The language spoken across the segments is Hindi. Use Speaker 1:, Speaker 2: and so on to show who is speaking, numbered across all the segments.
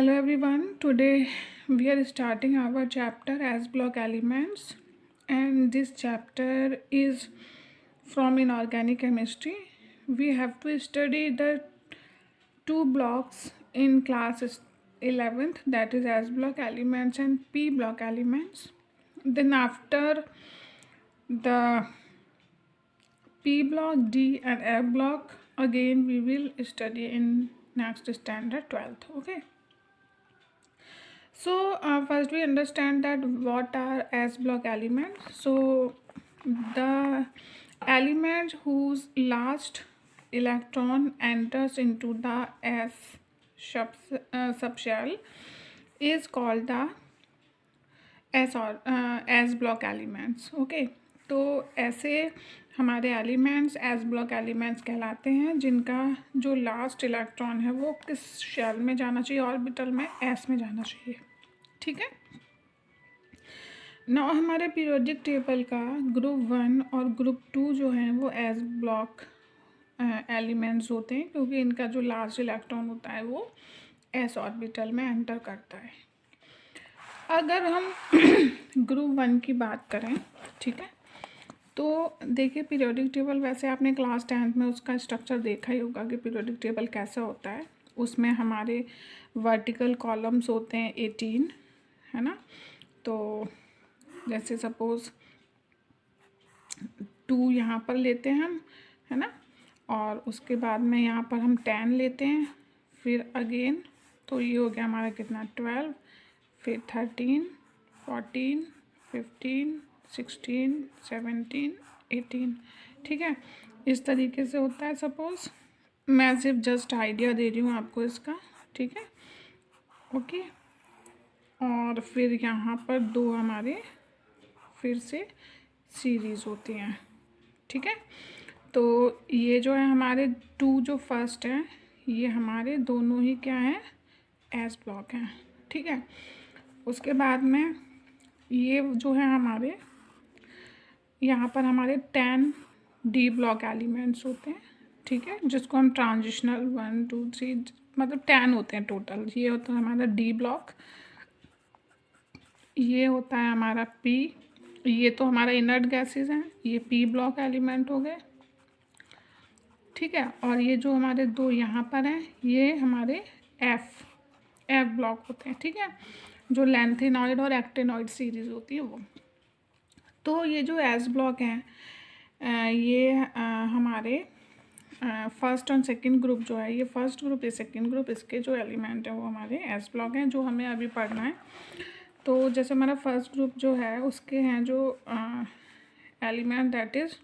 Speaker 1: Hello everyone. Today we are starting our chapter as block elements, and this chapter is from inorganic chemistry. We have to study the two blocks in class 11th, that is S block elements and P block elements. Then after the P block, D and F block, again we will study in next standard 12th. Okay. So first we understand that what are S block elements. So the element whose last electron enters into the subshell is called the S block elements. Okay, तो ऐसे हमारे एलिमेंट्स एस ब्लॉक एलिमेंट्स कहलाते हैं जिनका जो लास्ट इलेक्ट्रॉन है वो किस शेल में जाना चाहिए, ऑर्बिटल में एस में जाना चाहिए. ठीक है. नाउ हमारे पीरियोडिक टेबल का ग्रुप 1 और ग्रुप 2 जो है वो एस ब्लॉक एलिमेंट्स होते हैं, क्योंकि इनका जो लास्ट इलेक्ट्रॉन होता है वो एस ऑर्बिटल में एंटर करता है. अगर हम ग्रुप 1 की बात करें, ठीक है, तो देखिए पीरियोडिक टेबल वैसे आपने क्लास 10th में उसका स्ट्रक्चर देखा ही होगा कि पीरियोडिक टेबल कैसा होता है. उसमें हमारे वर्टिकल कॉलम्स होते हैं 18, है ना. तो जैसे सपोज़ 2 यहाँ पर लेते हैं हम, है ना, और उसके बाद में यहाँ पर हम 10 लेते हैं, फिर अगेन तो ये हो गया हमारा कितना 12, फिर 13, 14, 15, 16, 17, 18. ठीक है, इस तरीके से होता है. सपोज़ मैं सिर्फ जस्ट आइडिया दे रही हूँ आपको इसका. ठीक है, ओके. और फिर यहाँ पर 2 हमारे फिर से सीरीज़ होती हैं. ठीक है, तो ये जो है हमारे 2 जो फर्स्ट हैं ये हमारे दोनों ही क्या हैं, एस ब्लॉक हैं. ठीक है, उसके बाद में ये जो है हमारे यहाँ पर हमारे 10 डी ब्लॉक एलिमेंट्स होते हैं. ठीक है, जिसको हम ट्रांजिशनल 1 2 3 मतलब 10 होते हैं टोटल. ये होता है हमारा डी ब्लॉक, ये होता है हमारा पी, ये तो हमारा इनर्ट गैसेस हैं, ये पी ब्लॉक एलिमेंट हो गए. ठीक है, और ये जो हमारे 2 यहाँ पर हैं ये हमारे एफ ब्लॉक होते हैं. ठीक है, जो लैंथेनॉइड और एक्टेनॉइड सीरीज़ होती है वो. तो ये जो एस ब्लॉक हैं ये हमारे फर्स्ट और सेकंड ग्रुप जो है, ये फर्स्ट ग्रुप ये सेकंड ग्रुप, इसके जो एलिमेंट हैं वो हमारे एस ब्लॉक हैं जो हमें अभी पढ़ना है. तो जैसे हमारा फर्स्ट ग्रुप जो है उसके हैं जो एलिमेंट दैट इज़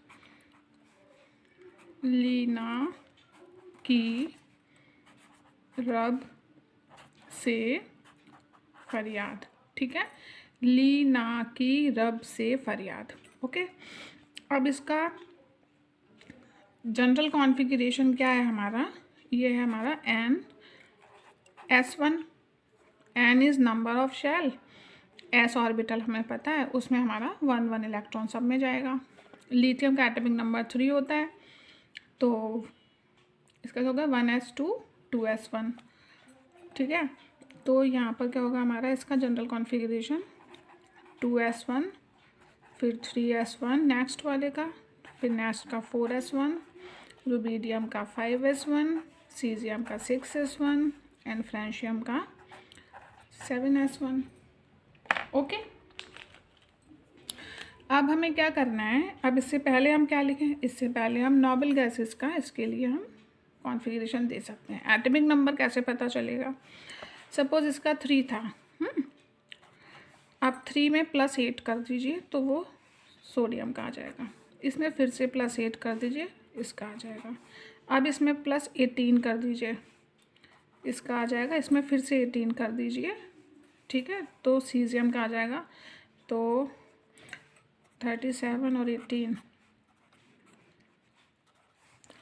Speaker 1: लीना की रब से फरियाद. ठीक है, लीना की रब से फरियाद. ओके, अब इसका जनरल कॉन्फ़िगरेशन क्या है हमारा, ये है हमारा S1. N is number of shell, S orbital हमें पता है, उसमें हमारा 1 इलेक्ट्रॉन सब में जाएगा. लिथियम का एटॉमिक नंबर 3 होता है, तो इसका क्या होगा 1s2 2s1. ठीक है, तो यहाँ पर क्या होगा हमारा इसका जनरल कॉन्फ़िगरेशन 2s1, फिर 3s1 नेक्स्ट वाले का, फिर नेक्स्ट का 4s1, रुबीडियम का 5s1, सीजियम का 6s1 एंड फ्रेंशियम का 7s1. ओके, अब हमें क्या करना है, अब इससे पहले हम क्या लिखें, इससे पहले हम नोबल गैसेस का इसके लिए हम कॉन्फ़िगरेशन दे सकते हैं. एटॉमिक नंबर कैसे पता चलेगा, सपोज़ इसका 3 था, आप 3 में +8 कर दीजिए तो वो सोडियम का आ जाएगा. इसमें फिर से +8 कर दीजिए, इसका आ जाएगा. अब इसमें +18 कर दीजिए, इसका आ जाएगा. इसमें फिर से 18 कर दीजिए. ठीक है, तो सीजियम का आ जाएगा. तो 37 और 18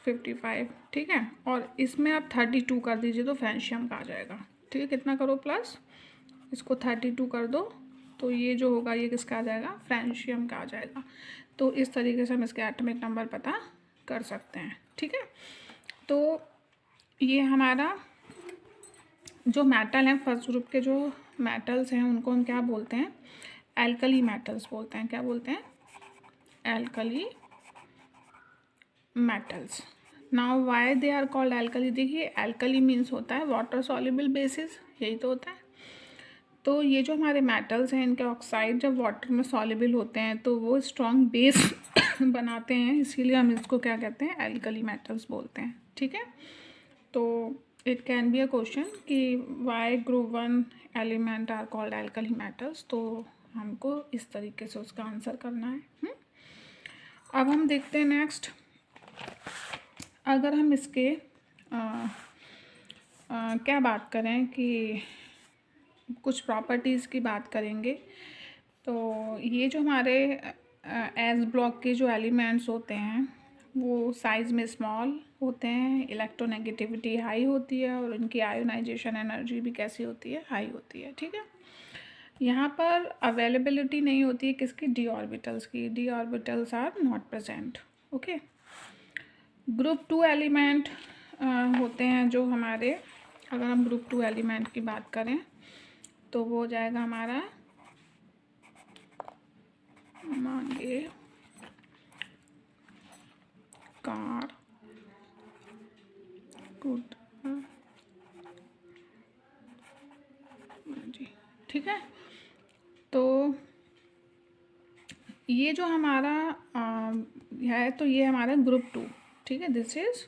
Speaker 1: 55. ठीक है, और इसमें आप 32 कर दीजिए तो फ्रेंशियम का आ जाएगा. ठीक है, कितना करो प्लस, इसको 32 कर दो तो ये जो होगा ये किसका आ जाएगा, फ्रेंशियम का आ जाएगा. तो इस तरीके से हम इसके एटॉमिक नंबर पता कर सकते हैं. ठीक है, तो ये हमारा जो मेटल हैं फर्स्ट ग्रुप के जो मेटल्स हैं उनको हम क्या बोलते हैं, एल्कली मेटल्स बोलते हैं। क्या बोलते हैं, alkali metals. Now why they are called alkali, देखिए एल्कली मीन्स होता है वाटर सॉल्युबल बेसिस, यही तो होता है। तो ये जो हमारे मेटल्स हैं इनके ऑक्साइड जब वाटर में सॉल्युबल होते हैं तो वो स्ट्रॉन्ग बेस बनाते हैं, इसीलिए हम इसको क्या कहते हैं, एल्कली मेटल्स बोलते हैं। ठीक है, तो it can be a question कि why group 1 element are called alkali metals, तो हमको इस तरीके से उसका आंसर करना है। अब हम देखते हैं नेक्स्ट, अगर हम इसके क्या बात करें कि कुछ प्रॉपर्टीज़ की बात करेंगे, तो ये जो हमारे एस ब्लॉक के जो एलिमेंट्स होते हैं वो साइज़ में स्मॉल होते हैं, इलेक्ट्रोनेगेटिविटी हाई होती है और इनकी आयोनाइजेशन एनर्जी भी कैसी होती है, हाई होती है। ठीक है, यहाँ पर अवेलेबिलिटी नहीं होती है किसकी, डी ऑर्बिटल्स की, D orbitals are not present. Okay, group 2 element होते हैं जो हमारे, अगर हम ग्रुप 2 एलिमेंट की बात करें तो वो हो जाएगा हमारा, मानिए कार, गुड जी। ठीक है, तो ये जो हमारा है, तो ये हमारा ग्रुप 2। ठीक है, दिस इज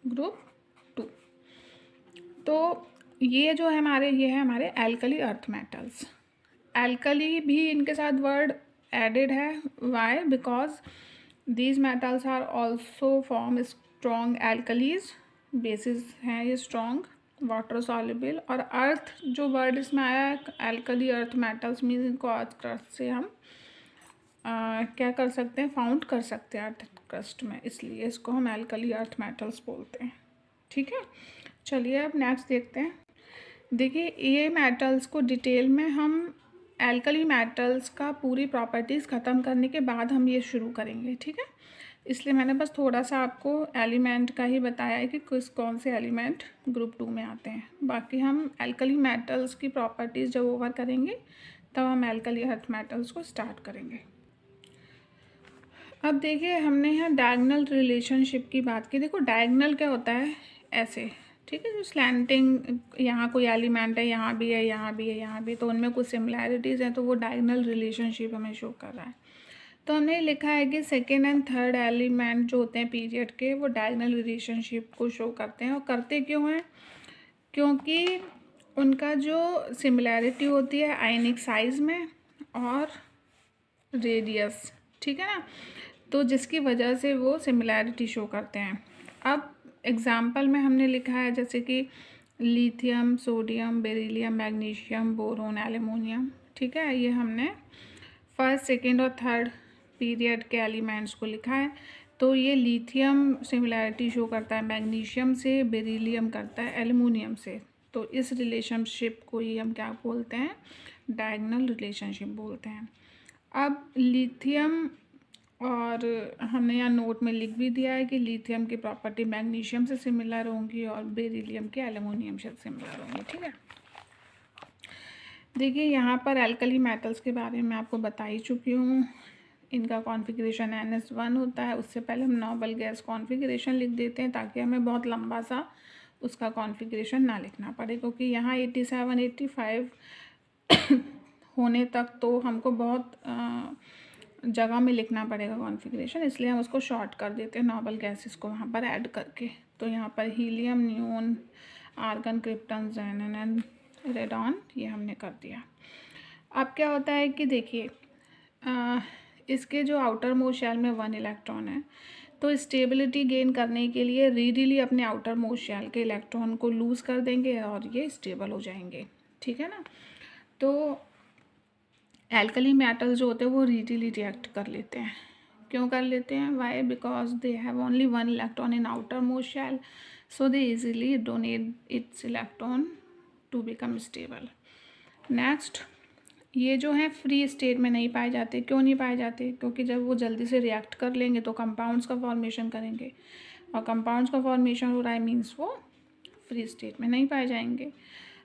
Speaker 1: ग्रुप 2। तो ये जो है हमारे, ये है हमारे एल्कली अर्थ मेटल्स। एल्कली भी इनके साथ वर्ड एडेड है, why, because these metals are also form strong alkalis, bases हैं ये स्ट्रॉन्ग वाटर सॉल्युबल। और अर्थ जो वर्ड इसमें आया है, एल्कली अर्थ मेटल्स मीन्स इनको अर्थ क्रस्ट से हम क्या कर सकते हैं, फाउंड कर सकते हैं अर्थ क्रस्ट में, इसलिए इसको हम एल्कली अर्थ मेटल्स बोलते हैं। ठीक है, चलिए अब नेक्स्ट देखते हैं। देखिए ये मेटल्स को डिटेल में हम एल्कली मेटल्स का पूरी प्रॉपर्टीज़ ख़त्म करने के बाद हम ये शुरू करेंगे। ठीक है, इसलिए मैंने बस थोड़ा सा आपको एलिमेंट का ही बताया है कि कौन से एलिमेंट ग्रुप 2 में आते हैं। बाकी हम एल्कली मेटल्स की प्रॉपर्टीज़ जब ओवर करेंगे तब हम एल्कली अर्थ मेटल्स को स्टार्ट करेंगे। अब देखिए हमने यहाँ डायगोनल रिलेशनशिप की बात की। देखो डायगोनल क्या होता है, ऐसे, ठीक है, जो स्लैंटिंग, यहाँ कोई एलिमेंट है, यहाँ भी है, यहाँ भी है, यहाँ भी, तो उनमें कुछ सिमिलैरिटीज़ हैं, तो वो डायगोनल रिलेशनशिप हमें शो कर रहा है। तो हमने लिखा है कि सेकेंड एंड थर्ड एलिमेंट जो होते हैं पीरियड के, वो डायगोनल रिलेशनशिप को शो करते हैं। और करते क्यों हैं, क्योंकि उनका जो सिमिलैरिटी होती है आयनिक साइज़ में और रेडियस, ठीक है ना, तो जिसकी वजह से वो सिमिलैरिटी शो करते हैं। अब एग्जाम्पल में हमने लिखा है जैसे कि lithium, sodium, beryllium, magnesium, boron, aluminium. ठीक है, ये हमने फर्स्ट, सेकेंड और थर्ड पीरियड के एलिमेंट्स को लिखा है। तो ये लिथियम सिमिलैरिटी शो करता है मैग्नीशियम से, बेरिलियम करता है एल्युमिनियम से। तो इस रिलेशनशिप को ही हम क्या बोलते हैं, डायगोनल रिलेशनशिप बोलते हैं। अब लिथियम, और हमने यहाँ नोट में लिख भी दिया है कि लिथियम की प्रॉपर्टी मैग्नीशियम से सिमिलर होंगी और बेरिलियम के एल्युमिनियम से सिमिलर होंगी। ठीक है, देखिए यहाँ पर एल्कली मेटल्स के बारे में आपको बता ही चुकी हूँ। इनका कॉन्फ़िगरेशन NS1 होता है। उससे पहले हम नोबल गैस कॉन्फ़िगरेशन लिख देते हैं ताकि हमें बहुत लंबा सा उसका कॉन्फ़िगरेशन ना लिखना पड़े, क्योंकि यहाँ 87, 85 होने तक तो हमको बहुत जगह में लिखना पड़ेगा कॉन्फ़िगरेशन, इसलिए हम उसको शॉर्ट कर देते हैं नोबल गैसेस को वहाँ पर ऐड करके। तो यहाँ पर helium, neon, argon, krypton, xenon and radon, ये हमने कर दिया। अब क्या होता है कि देखिए इसके जो आउटर मोस्ट शेल में 1 इलेक्ट्रॉन है, तो स्टेबिलिटी गेन करने के लिए रीडीली अपने आउटर मोस्ट शेल के इलेक्ट्रॉन को लूज़ कर देंगे और ये स्टेबल हो जाएंगे। ठीक है ना, तो एल्कली मेटल्स जो होते हैं वो रीडीली रिएक्ट कर लेते हैं। क्यों कर लेते हैं, why, because they have only 1 electron in outermost shell, so they easily donate its electron to become stable. Next, ये जो है फ्री स्टेट में नहीं पाए जाते। क्यों नहीं पाए जाते, क्योंकि जब वो जल्दी से रिएक्ट कर लेंगे तो कंपाउंड्स का फॉर्मेशन करेंगे, और कंपाउंड्स का फॉर्मेशन हो रहा है मीन्स वो फ्री स्टेट में नहीं पाए जाएंगे।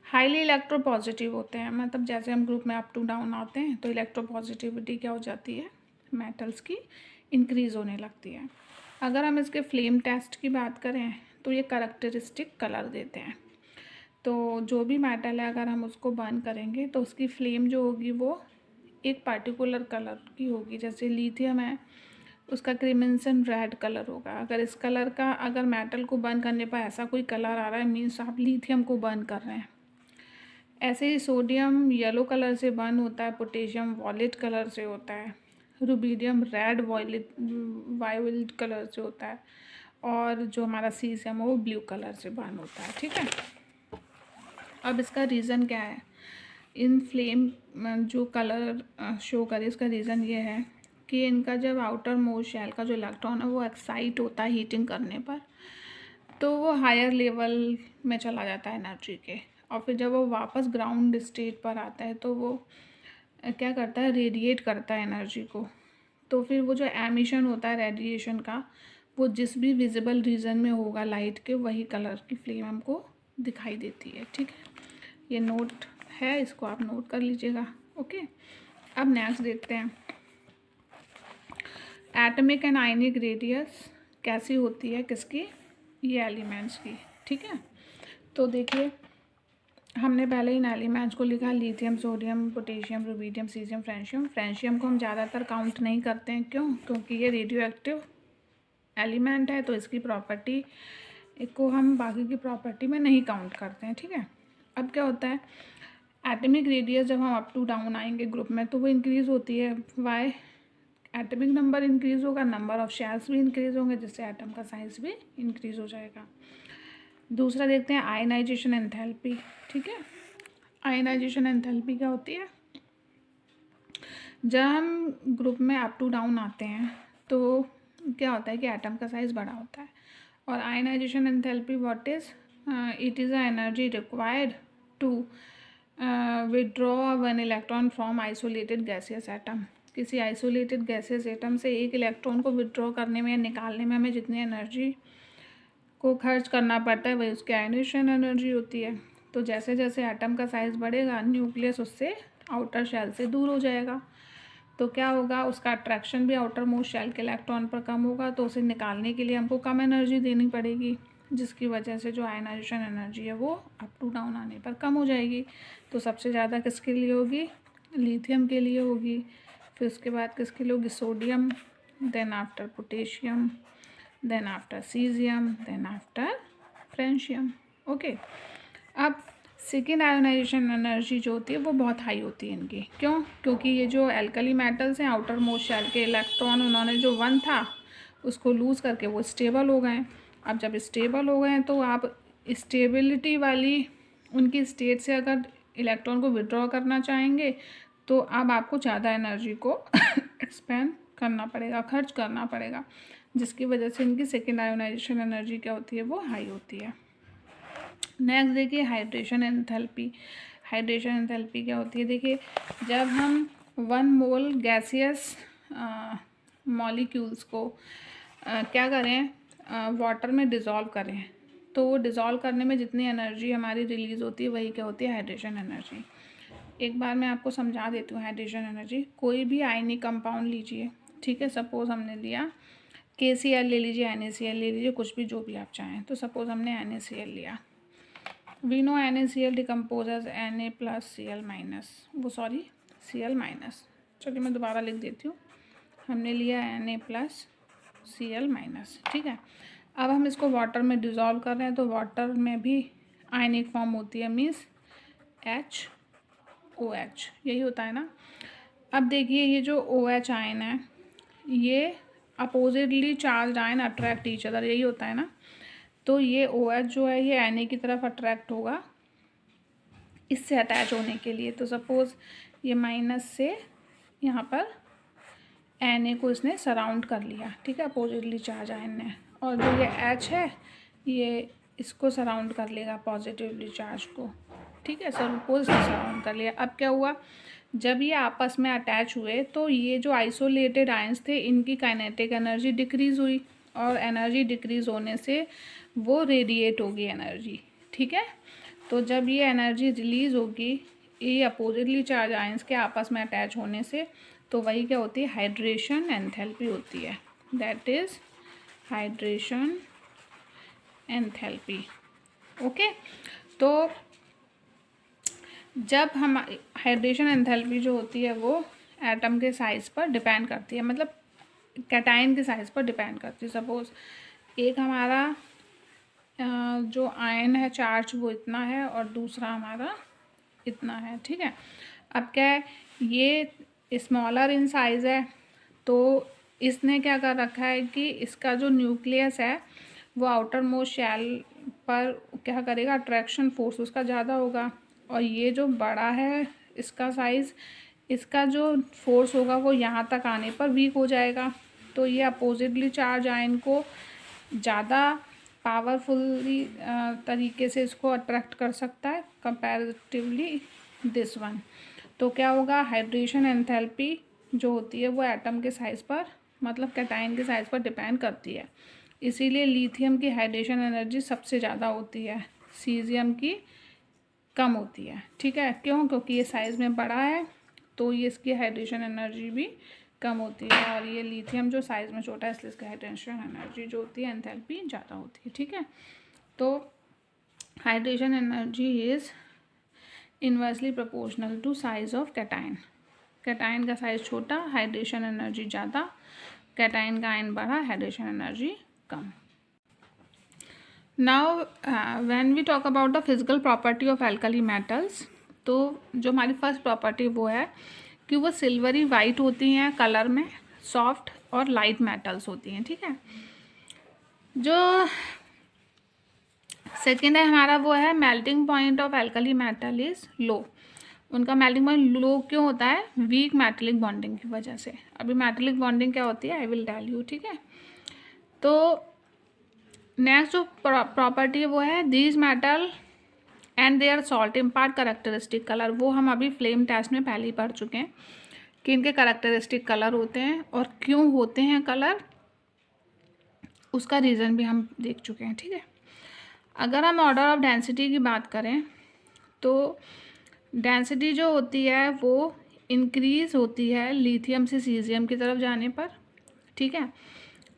Speaker 1: हाईली इलेक्ट्रोपॉजिटिव होते हैं, मतलब जैसे हम ग्रुप में अप टू डाउन आते हैं तो इलेक्ट्रोपॉजिटिविटी क्या हो जाती है, मेटल्स की इंक्रीज़ होने लगती है। अगर हम इसके फ्लेम टेस्ट की बात करें तो ये करैक्टरिस्टिक कलर देते हैं। तो जो भी मेटल है अगर हम उसको बर्न करेंगे तो उसकी फ्लेम जो होगी वो एक पार्टिकुलर कलर की होगी। जैसे लिथियम है, उसका क्रिमिसन रेड कलर होगा। अगर इस कलर का, अगर मेटल को बर्न करने पर ऐसा कोई कलर आ रहा है, मीन्स आप लिथियम को बर्न कर रहे हैं। ऐसे ही सोडियम येलो कलर से बर्न होता है, पोटेशियम वॉयलेट कलर से होता है, रुबीडियम रेड वायलेट कलर से होता है, और जो हमारा सीज़ियम है वो ब्लू कलर से बर्न होता है। ठीक है, अब इसका रीज़न क्या है, इन फ्लेम जो कलर शो करे, इसका रीज़न ये है कि इनका जब आउटर मोस्ट शेल का जो इलेक्ट्रॉन है वो एक्साइट होता है हीटिंग करने पर, तो वो हायर लेवल में चला जाता है एनर्जी के, और फिर जब वो वापस ग्राउंड स्टेट पर आता है तो वो क्या करता है, रेडिएट करता है एनर्जी को। तो फिर वो जो एमिशन होता है रेडिएशन का, वो जिस भी विजिबल रीजन में होगा लाइट के, वही कलर की फ्लेम हमको दिखाई देती है। ठीक है, ये नोट है, इसको आप नोट कर लीजिएगा। ओके, अब नेक्स्ट देखते हैं एटॉमिक एंड आयनिक रेडियस कैसी होती है, किसकी, ये एलिमेंट्स की। ठीक है, तो देखिए हमने पहले इन एलिमेंट्स को लिखा, lithium, sodium, potassium, rubidium, caesium, francium. Francium को हम ज़्यादातर काउंट नहीं करते हैं, क्यों, क्योंकि ये रेडियो एक्टिव एलिमेंट है, तो इसकी प्रॉपर्टी को हम बाकी की प्रॉपर्टी में नहीं काउंट करते हैं। ठीक है, अब क्या होता है, एटॉमिक रेडियस जब हम अप टू डाउन आएंगे ग्रुप में तो वो इंक्रीज़ होती है। वाई, एटॉमिक नंबर इंक्रीज़ होगा, नंबर ऑफ शेल्स भी इंक्रीज़ होंगे, जिससे एटम का साइज भी इंक्रीज़ हो जाएगा। दूसरा देखते हैं आयनाइजेशन एंथैल्पी। ठीक है, आयनाइजेशन एंथैल्पी क्या होती है, जब हम ग्रुप में अप टू डाउन आते हैं तो क्या होता है कि एटम का साइज़ बड़ा होता है। और ionization enthalpy what is, it is a energy required to withdraw one electron from isolated gaseous atom. किसी आइसोलेटेड गैसियस एटम से एक इलेक्ट्रॉन को विड्रॉ करने में या निकालने में हमें जितनी एनर्जी को खर्च करना पड़ता है वही उसकी आयनाइजेशन एनर्जी होती है। तो जैसे जैसे एटम का साइज़ बढ़ेगा, न्यूक्लियस उससे आउटर शेल से दूर हो जाएगा, तो क्या होगा, उसका अट्रैक्शन भी आउटर मोस्ट शेल के इलेक्ट्रॉन पर कम होगा, तो उसे निकालने के लिए हमको कम एनर्जी देनी पड़ेगी, जिसकी वजह से जो आयनाइजेशन एनर्जी है वो अप टू डाउन आने पर कम हो जाएगी। तो सबसे ज़्यादा किसके लिए होगी, लिथियम के लिए होगी, फिर उसके बाद किसके लिए होगी, sodium, then after potassium, then after caesium, then after francium. Okay, अब सेकेंड आयोनाइजेशन एनर्जी जो होती है वो बहुत हाई होती है इनकी, क्यों, क्योंकि ये जो एल्कली मेटल्स हैं, आउटर मोस्ट शेल के इलेक्ट्रॉन उन्होंने जो वन था उसको लूज़ करके वो स्टेबल हो गए। अब जब स्टेबल हो गए हैं तो आप स्टेबिलिटी वाली उनकी स्टेट से अगर इलेक्ट्रॉन को विड्रॉ करना चाहेंगे तो अब आपको ज़्यादा एनर्जी को एक्सपेंड करना पड़ेगा, खर्च करना पड़ेगा, जिसकी वजह से इनकी सेकेंड आयोनाइजेशन एनर्जी क्या होती है, वो हाई होती है। नेक्स्ट देखिए हाइड्रेशन एंथैल्पी। हाइड्रेशन एंथैल्पी क्या होती है, देखिए जब हम 1 मोल गैसियस मॉलिक्यूल्स को क्या करें, वाटर में डिज़ोल्व करें, तो वो डिज़ोल्व करने में जितनी एनर्जी हमारी रिलीज़ होती है वही क्या होती है, हाइड्रेशन एनर्जी। एक बार मैं आपको समझा देती हूँ हाइड्रेशन एनर्जी। कोई भी आयनिक कंपाउंड लीजिए, ठीक है, सपोज़ हमने लिया KCl ले लीजिए, NaCl ले लीजिए, कुछ भी जो भी आप चाहें। तो सपोज़ हमने NaCl लिया, we know NaCl decompose as Na plus Cl minus, वो सॉरी Cl माइनस, चलिए मैं दोबारा लिख देती हूँ। हमने लिया Na प्लस Cl माइनस, ठीक है। अब हम इसको वाटर में डिज़ोल्व कर रहे हैं, तो वाटर में भी आयनिक फॉर्म होती है, मीन्स HOH, यही होता है ना। अब देखिए ये जो OH आयन है ये oppositely charge ion attract each other, यही होता है ना। तो ये OH जो है ये Na की तरफ अट्रैक्ट होगा इससे अटैच होने के लिए। तो सपोज़ ये माइनस से यहाँ पर Na को इसने सराउंड कर लिया, ठीक है, अपोजिटली चार्ज आयन ने, और जो ये H है ये इसको सराउंड कर लेगा पॉजिटिवली चार्ज को, ठीक है, सपोज सराउंड कर लिया। अब क्या हुआ, जब ये आपस में अटैच हुए तो ये जो आइसोलेटेड आयंस थे इनकी काइनेटिक एनर्जी डिक्रीज़ हुई, और एनर्जी डिक्रीज़ होने से वो रेडिएट होगी एनर्जी, ठीक है। तो जब ये एनर्जी रिलीज़ होगी ये अपोजिटली चार्ज आयंस के आपस में अटैच होने से, तो वही क्या होती है, हाइड्रेशन एंथैल्पी होती है। That is hydration enthalpy. Okay, तो जब हम हाइड्रेशन एंथैल्पी जो होती है वो एटम के साइज़ पर डिपेंड करती है, मतलब कैटाइन के साइज़ पर डिपेंड करती है। सपोज़ एक हमारा जो आयन है चार्ज वो इतना है और दूसरा हमारा इतना है, ठीक है। अब क्या है, ये स्मॉलर इन साइज़ है, तो इसने क्या कर रखा है कि इसका जो न्यूक्लियस है वो आउटर मोस्ट शेल पर क्या करेगा, अट्रैक्शन फोर्स उसका ज़्यादा होगा, और ये जो बड़ा है इसका साइज़, इसका जो फोर्स होगा वो यहाँ तक आने पर वीक हो जाएगा। तो ये अपोजिटली चार्ज आयन को ज़्यादा पावरफुली तरीके से इसको अट्रैक्ट कर सकता है कंपैरेटिवली दिस वन। तो क्या होगा, हाइड्रेशन एंथैल्पी जो होती है वो एटम के साइज़ पर, मतलब कैटाइन के साइज़ पर डिपेंड करती है। इसीलिए लिथियम की हाइड्रेशन एनर्जी सबसे ज़्यादा होती है, सीजियम की कम होती है, ठीक है। क्यों, क्योंकि ये साइज़ में बड़ा है तो ये इसकी हाइड्रेशन एनर्जी भी कम होती है, और ये लिथियम जो साइज़ में छोटा है इसलिए इसकी हाइड्रेशन एनर्जी जो होती है एंथैल्पी ज़्यादा होती है, ठीक है। तो hydration energy is inversely proportional to size of cation. Cation का साइज़ छोटा, हाइड्रेशन एनर्जी ज़्यादा, कैटाइन का आयन बड़ा, हाइड्रेशन एनर्जी कम। Now when we talk about the physical property of alkali metals, तो जो हमारी फर्स्ट प्रॉपर्टी वो है कि वो सिल्वरी वाइट होती हैं कलर में, सॉफ्ट और लाइट मेटल्स होती हैं, ठीक है। जो सेकेंड है हमारा वो है melting point of alkali metal is low. उनका मेल्टिंग पॉइंट लो क्यों होता है, वीक मेटेलिक बॉन्डिंग की वजह से। अभी मेटेलिक बॉन्डिंग क्या होती है आई विल टेल यू, ठीक है। तो नेक्स्ट जो प्रॉपर्टी है वो है these metal and their salt impart characteristic colour. वो हम अभी फ्लेम टेस्ट में पहले ही पढ़ चुके हैं कि इनके करेक्टरिस्टिक कलर होते हैं, और क्यों होते हैं कलर उसका रीज़न भी हम देख चुके हैं, ठीक है। अगर हम ऑर्डर ऑफ डेंसिटी की बात करें तो डेंसिटी जो होती है वो इंक्रीज़ होती है लिथियम से सीजियम की तरफ जाने पर, ठीक है।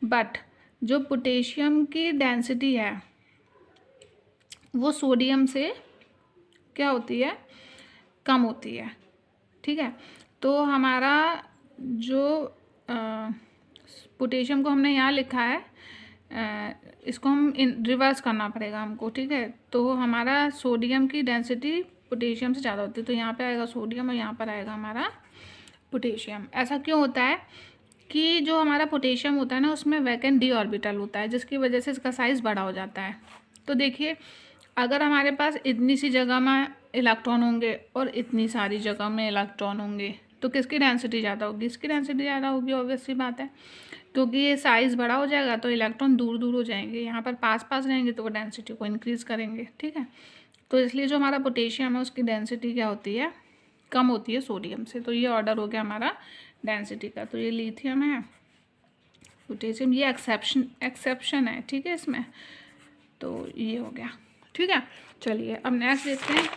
Speaker 1: बट जो पोटेशियम की डेंसिटी है वो सोडियम से क्या होती है, कम होती है, ठीक है। तो हमारा जो पोटेशियम को हमने यहाँ लिखा है, इसको हम रिवर्स करना पड़ेगा हमको, ठीक है। तो हमारा सोडियम की डेंसिटी पोटेशियम से ज़्यादा होती है, तो यहाँ पे आएगा सोडियम और यहाँ पर आएगा हमारा पोटेशियम। ऐसा क्यों होता है कि जो हमारा पोटेशियम होता है ना उसमें वैकेंट डी ऑर्बिटल होता है, जिसकी वजह से इसका साइज़ बड़ा हो जाता है। तो देखिए अगर हमारे पास इतनी सी जगह में इलेक्ट्रॉन होंगे और इतनी सारी जगह में इलेक्ट्रॉन होंगे तो किसकी डेंसिटी ज़्यादा होगी, इसकी डेंसिटी ज़्यादा होगी, ऑब्वियस सी बात है। क्योंकि ये साइज़ बड़ा हो जाएगा तो इलेक्ट्रॉन दूर दूर हो जाएंगे, यहाँ पर पास पास रहेंगे तो वो डेंसिटी को इंक्रीज़ करेंगे, ठीक है। तो इसलिए जो हमारा पोटेशियम है उसकी डेंसिटी क्या होती है, कम होती है सोडियम से। तो ये ऑर्डर हो गया हमारा डेंसिटी का। तो ये लिथियम है, पोटेशियम, ये एक्सेप्शन है, ठीक है इसमें। तो ये हो गया, ठीक है। चलिए अब नेक्स्ट देखते हैं।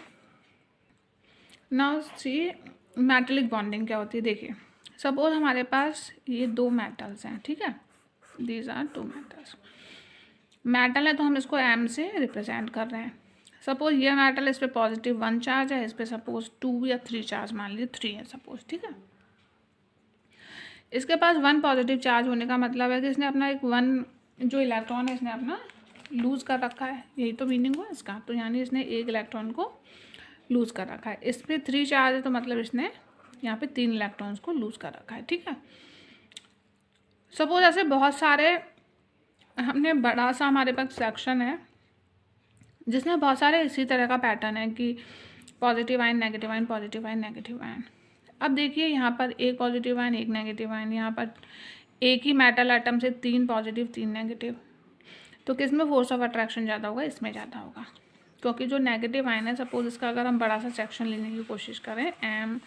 Speaker 1: नाउ सी मेटेलिक बॉन्डिंग क्या होती है। देखिए सपोज हमारे पास ये दो मेटल्स हैं, ठीक है, these are two metals. Metal है तो हम इसको एम से रिप्रेजेंट कर रहे हैं। सपोज ये मेटल, इस पर पॉजिटिव 1 चार्ज है, इस पर सपोज 2 या 3 चार्ज, मान लीजिए 3 है सपोज, ठीक है। इसके पास 1 पॉजिटिव चार्ज होने का मतलब है कि इसने अपना एक 1 जो इलेक्ट्रॉन है इसने अपना लूज़ कर रखा है, यही तो मीनिंग हुआ इसका। तो यानी इसने एक इलेक्ट्रॉन को लूज़ कर रखा है। इस पर 3 चार्ज है तो मतलब इसने यहाँ पे 3 इलेक्ट्रॉन्स को लूज़ कर रखा है, ठीक है। सपोज ऐसे बहुत सारे, हमने बड़ा सा हमारे पास सेक्शन है जिसमें बहुत सारे इसी तरह का पैटर्न है कि positive ion, negative ion, positive ion, negative ion. अब देखिए यहाँ पर एक पॉजिटिव आयन, एक नेगेटिव आयन, यहाँ पर एक ही मेटल आइटम से 3 पॉजिटिव 3 नेगेटिव। तो किस में फोर्स ऑफ अट्रैक्शन ज़्यादा होगा, इसमें ज़्यादा होगा। क्योंकि जो नेगेटिव आयन है, सपोज इसका अगर हम बड़ा सा सेक्शन लेने की कोशिश करें, एम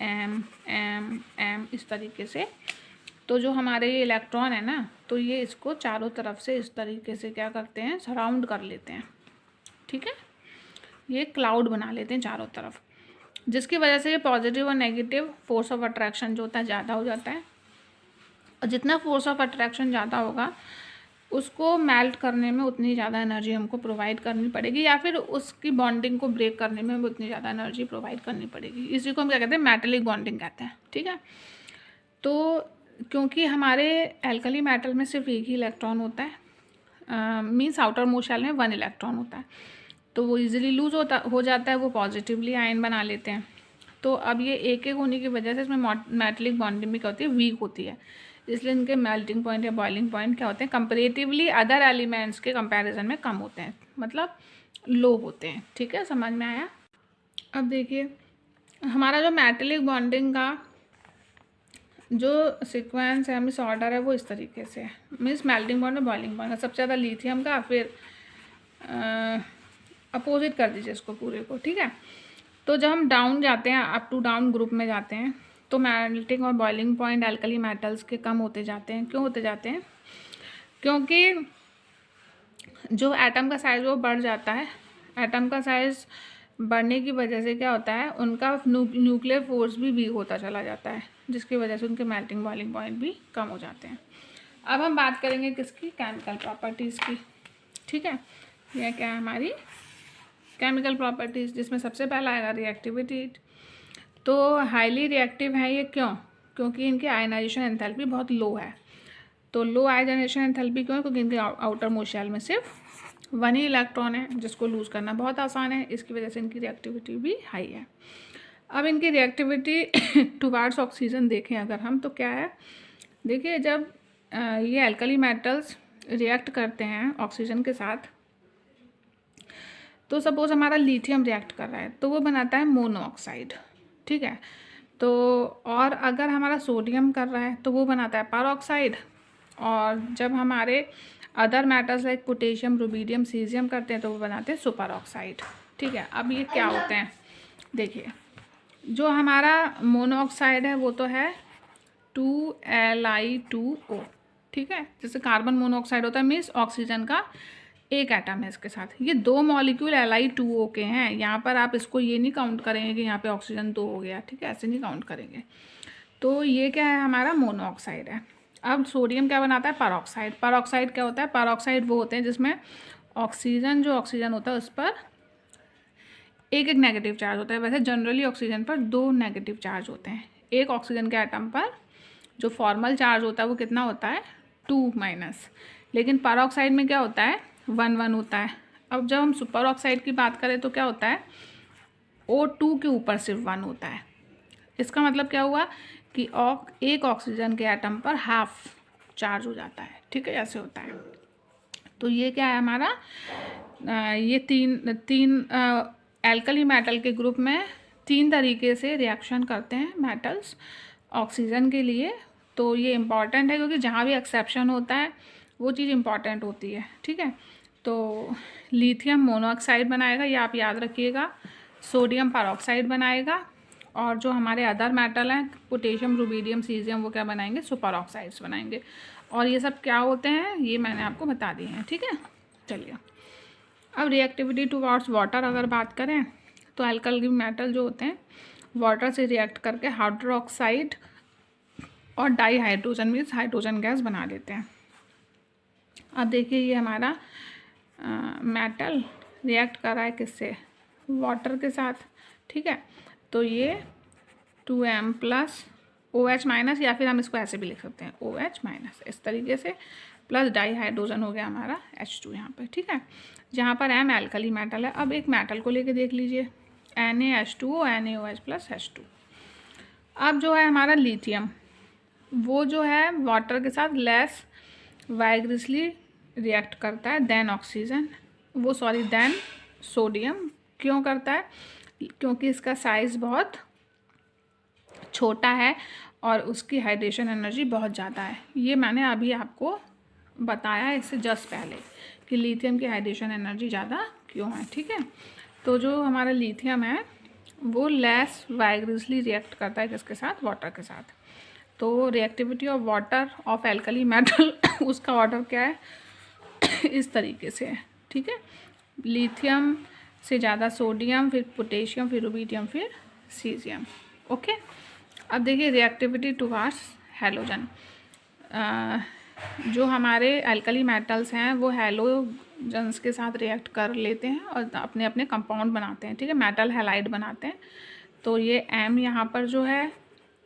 Speaker 1: एम एम एम इस तरीके से, तो जो हमारे ये इलेक्ट्रॉन है ना, तो ये इसको चारों तरफ से इस तरीके से क्या करते हैं, सराउंड कर लेते हैं, ठीक है। ये क्लाउड बना लेते हैं चारों तरफ, जिसकी वजह से ये पॉजिटिव और नेगेटिव फोर्स ऑफ अट्रैक्शन जो होता है ज़्यादा हो जाता है। और जितना फोर्स ऑफ अट्रैक्शन ज़्यादा होगा उसको मेल्ट करने में उतनी ज़्यादा एनर्जी हमको प्रोवाइड करनी पड़ेगी, या फिर उसकी बॉन्डिंग को ब्रेक करने में उतनी ज़्यादा एनर्जी प्रोवाइड करनी पड़ेगी। इसी को हम क्या कहते हैं, मेटेलिक बॉन्डिंग कहते हैं। ठीक है, तो क्योंकि हमारे एल्कली मेटल में सिर्फ एक ही इलेक्ट्रॉन होता है, मीन्स आउटर मोस्ट शेल में 1 इलेक्ट्रॉन होता है, तो वो इजीली लूज हो जाता है, वो पॉजिटिवली आयन बना लेते हैं। तो अब ये एक एक होने की वजह से इसमें मेटेलिक बॉन्डिंग भी क्या होती है, वीक होती है, इसलिए इनके मेल्टिंग पॉइंट या बॉइलिंग पॉइंट क्या होते हैं, कंपेरेटिवली अदर एलिमेंट्स के कंपैरिजन में कम होते हैं, मतलब लो होते हैं। ठीक है, समझ में आया। अब देखिए हमारा जो मेटेलिक बॉन्डिंग का जो सीक्वेंस है, मीन्स ऑर्डर है, वो इस तरीके से है। मीन्स मेल्टिंग पॉइंट और बॉइलिंग पॉइंट का सबसे ज़्यादा लिथियम का, फिर अपोजिट कर दीजिए इसको पूरे को। ठीक है, तो जब हम डाउन जाते हैं, अप टू डाउन ग्रुप में जाते हैं, तो मेल्टिंग और बॉइलिंग पॉइंट एल्कली मेटल्स के कम होते जाते हैं। क्यों होते जाते हैं? क्योंकि जो एटम का साइज़ वो बढ़ जाता है। एटम का साइज़ बढ़ने की वजह से क्या होता है, उनका न्यूक्लियर फोर्स भी वीक होता चला जाता है, जिसकी वजह से उनके मेल्टिंग बॉइलिंग पॉइंट भी कम हो जाते हैं। अब हम बात करेंगे किसकी, केमिकल प्रॉपर्टीज़ की। ठीक है, यह क्या है हमारी केमिकल प्रॉपर्टीज़, जिसमें सबसे पहला आएगा रिएक्टिविटी। तो हाईली रिएक्टिव है ये, क्यों? क्योंकि इनकी आयनाइजेशन एंथैल्पी बहुत लो है। तो लो आयनाइजेशन एंथैल्पी क्यों है? क्योंकि इनके आउटर मोस्ट शेल में सिर्फ 1 ही इलेक्ट्रॉन है, जिसको लूज़ करना बहुत आसान है, इसकी वजह से इनकी रिएक्टिविटी भी हाई है। अब इनकी रिएक्टिविटी टुवार्ड्स ऑक्सीजन देखें अगर हम, तो क्या है, देखिए जब ये एल्कली मेटल्स रिएक्ट करते हैं ऑक्सीजन के साथ, तो सपोज हमारा लिथियम रिएक्ट कर रहा है तो वो बनाता है मोनोऑक्साइड। ठीक है, तो और अगर हमारा सोडियम कर रहा है तो वो बनाता है परऑक्साइड। और जब हमारे other metals like potassium, rubidium, caesium करते हैं तो वो बनाते हैं सुपर ऑक्साइड। ठीक है, अब ये क्या होते हैं, देखिए जो हमारा मोनोऑक्साइड है वो तो है 2Li2O। ठीक है, जैसे कार्बन मोनोऑक्साइड होता है, मीन्स ऑक्सीजन का एक एटम है इसके साथ। ये 2 मॉलिक्यूल Li2O के हैं। यहाँ पर आप इसको ये नहीं काउंट करेंगे कि यहाँ पे ऑक्सीजन 2 हो गया। ठीक है, ऐसे नहीं काउंट करेंगे। तो ये क्या है, हमारा मोनोऑक्साइड है। अब सोडियम क्या बनाता है, परऑक्साइड। परऑक्साइड क्या होता है, परऑक्साइड वो होते हैं जिसमें ऑक्सीजन होता है उस पर एक एक नेगेटिव चार्ज होता है। वैसे जनरली ऑक्सीजन पर 2 नेगेटिव चार्ज होते हैं। एक ऑक्सीजन के एटम पर जो फॉर्मल चार्ज होता है वो कितना होता है, 2-, लेकिन परऑक्साइड में क्या होता है, 1-1 होता है। अब जब हम सुपर ऑक्साइड की बात करें तो क्या होता है, O2 के ऊपर सिर्फ 1 होता है। इसका मतलब क्या हुआ कि एक ऑक्सीजन के एटम पर हाफ चार्ज हो जाता है। ठीक है, ऐसे होता है। तो ये क्या है हमारा, ये तीन एल्कली मेटल के ग्रुप में 3 तरीके से रिएक्शन करते हैं मेटल्स ऑक्सीजन के लिए। तो ये इम्पॉर्टेंट है क्योंकि जहाँ भी एक्सेप्शन होता है वो चीज़ इम्पॉर्टेंट होती है। ठीक है, तो लिथियम मोनोऑक्साइड बनाएगा, ये आप याद रखिएगा। सोडियम परऑक्साइड बनाएगा, और जो हमारे अदर मेटल हैं पोटेशियम, रुबीडियम, सीजियम, वो क्या बनाएंगे, सुपर ऑक्साइड्स बनाएंगे। और ये सब क्या होते हैं ये मैंने आपको बता दिए हैं। ठीक है, चलिए अब रिएक्टिविटी टुवार्ड्स वाटर अगर बात करें तो एल्कली मेटल जो होते हैं वाटर से रिएक्ट करके हाइड्रोक्साइड और डाईहाइड्रोजन मीन्स हाइड्रोजन गैस बना लेते हैं। अब देखिए ये हमारा मेटल रिएक्ट कर रहा है किससे, वाटर के साथ। ठीक है, तो ये 2m+OH-, या फिर हम इसको ऐसे भी लिख सकते हैं OH-, इस तरीके से, प्लस डाईहाइड्रोजन हो गया हमारा H2 यहाँ पर। ठीक है, जहाँ पर M एल्कली मेटल है। अब एक मेटल को लेके देख लीजिए, NaH2O, NaOH+H2। अब जो है हमारा लिथियम, वो जो है वाटर के साथ लेस वाइग्रसली रिएक्ट करता है देन सोडियम। क्यों करता है, क्योंकि इसका साइज़ बहुत छोटा है और उसकी हाइड्रेशन एनर्जी बहुत ज़्यादा है। ये मैंने अभी आपको बताया इससे जस्ट पहले कि लिथियम की हाइड्रेशन एनर्जी ज़्यादा क्यों है। ठीक है, तो जो हमारा लिथियम है वो लेस वाइग्रसली रिएक्ट करता है किसके साथ, वाटर के साथ। तो reactivity of water of alkali metal उसका ऑर्डर क्या है इस तरीके से है। ठीक है, लिथियम से ज़्यादा सोडियम, फिर पोटेशियम, फिर रुबिडियम, फिर सीजियम। ओके, अब देखिए रिएक्टिविटी टुवार्ड्स हैलोजन। जो हमारे एल्कली मेटल्स हैं वो हैलोजन्स के साथ रिएक्ट कर लेते हैं और अपने अपने कंपाउंड बनाते हैं, ठीक है, मेटल हैलाइड बनाते हैं। तो ये M यहाँ पर जो है,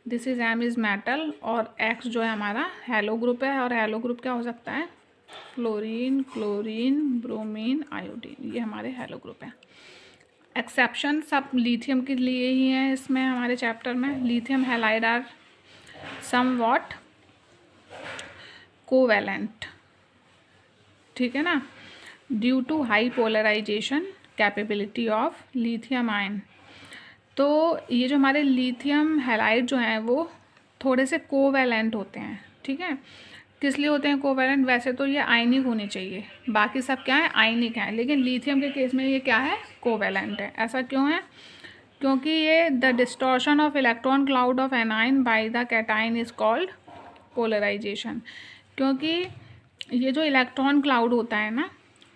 Speaker 1: this is M is metal, और X जो है हमारा हैलो ग्रुप है। और हैलो ग्रुप क्या हो सकता है? फ्लोरीन, क्लोरीन, ब्रोमीन, आयोडीन, ये हमारे हैलो ग्रुप है। एक्सेप्शन सब लिथियम के लिए ही हैं इसमें हमारे चैप्टर में। Lithium halide are somewhat covalent, ठीक है ना, due to high polarization capability of lithium ion. तो ये जो हमारे लिथियम हैलाइड जो हैं वो थोड़े से कोवैलेंट होते हैं, ठीक है। किस लिए होते हैं कोवैलेंट? वैसे तो ये आयनिक होने चाहिए, बाकी सब क्या है? आयनिक हैं, लेकिन लिथियम के केस में ये क्या है? कोवैलेंट है। ऐसा क्यों है? क्योंकि ये the distortion of electron cloud of anion by the cation is called polarization. क्योंकि ये जो इलेक्ट्रॉन क्लाउड होता है ना,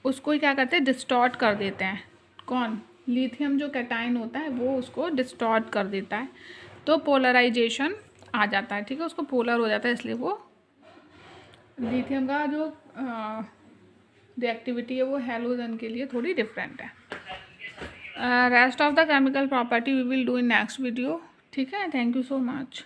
Speaker 1: उसको क्या करते हैं? डिस्टॉर्ट कर देते हैं। कौन? लिथियम जो कैटाइन होता है वो उसको डिस्टॉर्ट कर देता है, तो पोलराइजेशन आ जाता है, ठीक है, उसको पोलर हो जाता है, इसलिए वो लिथियम का जो रिएक्टिविटी है वो हैलोजन के लिए थोड़ी डिफरेंट है। Rest of the chemical property we will do in next video, ठीक है। Thank you so much.